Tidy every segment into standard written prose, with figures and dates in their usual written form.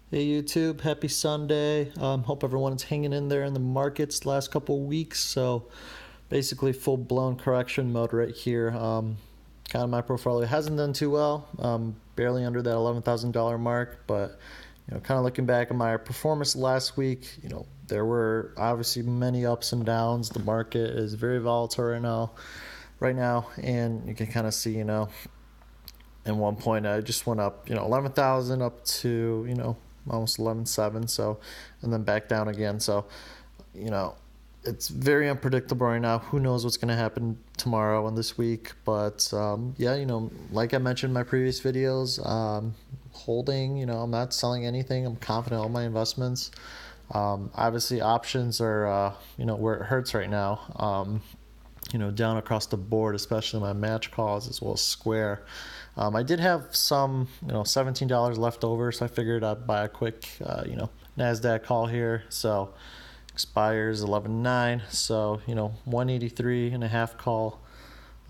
Hey YouTube, happy Sunday. Hope everyone's hanging in there in the markets the last couple of weeks. So basically full-blown correction mode right here. Kind of my portfolio hasn't done too well, barely under that $11,000 mark, but kind of looking back at my performance last week, there were obviously many ups and downs. The market is very volatile right now, and you can kind of see, at one point I just went up 11,000 up to almost 11.7, so, and then back down again. So you know it's very unpredictable right now. Who knows what's going to happen tomorrow and this week? But yeah, like I mentioned in my previous videos, holding, I'm not selling anything. I'm confident in all my investments. Obviously options are where it hurts right now. Down across the board, especially my match calls as well as Square. I did have some, $17 left over, so I figured I'd buy a quick, NASDAQ call here. So expires 11.9, so 183 and a half call.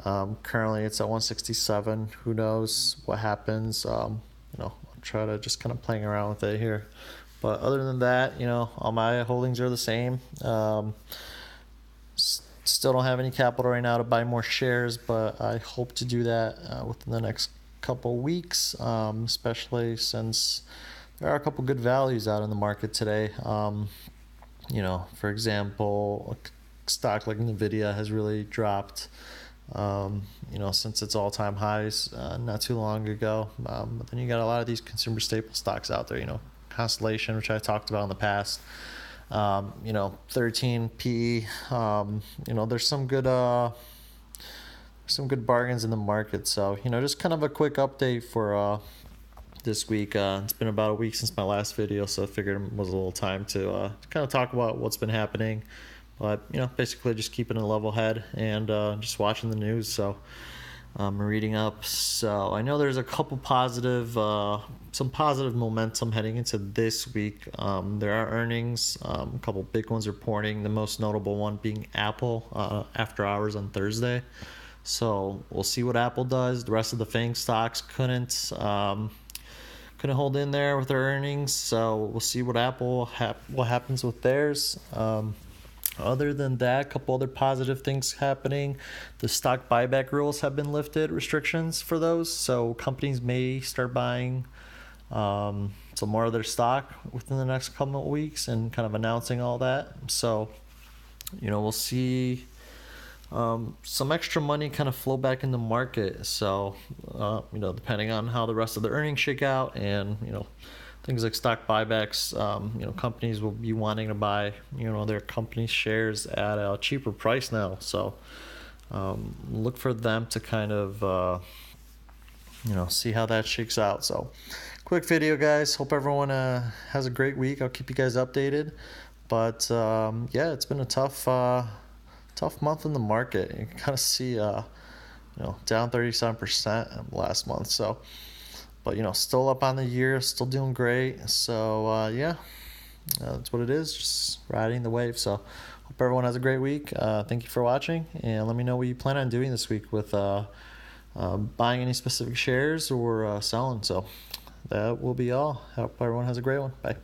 Currently it's at 167. Who knows what happens? I'll try to just kind of playing around with it here. But other than that, all my holdings are the same. Still don't have any capital right now to buy more shares, but I hope to do that within the next couple weeks, especially since there are a couple good values out in the market today. For example, a stock like Nvidia has really dropped, since its all-time highs not too long ago. But then you got a lot of these consumer staple stocks out there, Constellation, which I talked about in the past. 13 PE. There's some good bargains in the market. So just kind of a quick update for this week. It's been about a week since my last video, so I figured it was a little time to kind of talk about what's been happening. But basically just keeping a level head and just watching the news. So reading up. So I know there's a couple some positive momentum heading into this week. There are earnings, a couple big ones reporting, the most notable one being Apple after hours on Thursday. So we'll see what Apple does. The rest of the FANG stocks couldn't hold in there with their earnings, so we'll see what what happens with theirs. Other than that, a couple other positive things happening. The stock buyback rules have been lifted, restrictions for those, so companies may start buying some more of their stock within the next couple of weeks and kind of announcing all that. So we'll see some extra money kind of flow back in the market. So depending on how the rest of the earnings shake out, and things like stock buybacks, companies will be wanting to buy their company shares at a cheaper price now. So look for them to kind of see how that shakes out. So quick video, guys. Hope everyone has a great week. I'll keep you guys updated. But yeah, it's been a tough month in the market. You can kind of see down 37% last month. So but still up on the year, still doing great. So yeah, that's what it is, just riding the wave. So hope everyone has a great week. Thank you for watching, and let me know what you plan on doing this week with buying any specific shares or selling. So that will be all. Hope everyone has a great one. Bye.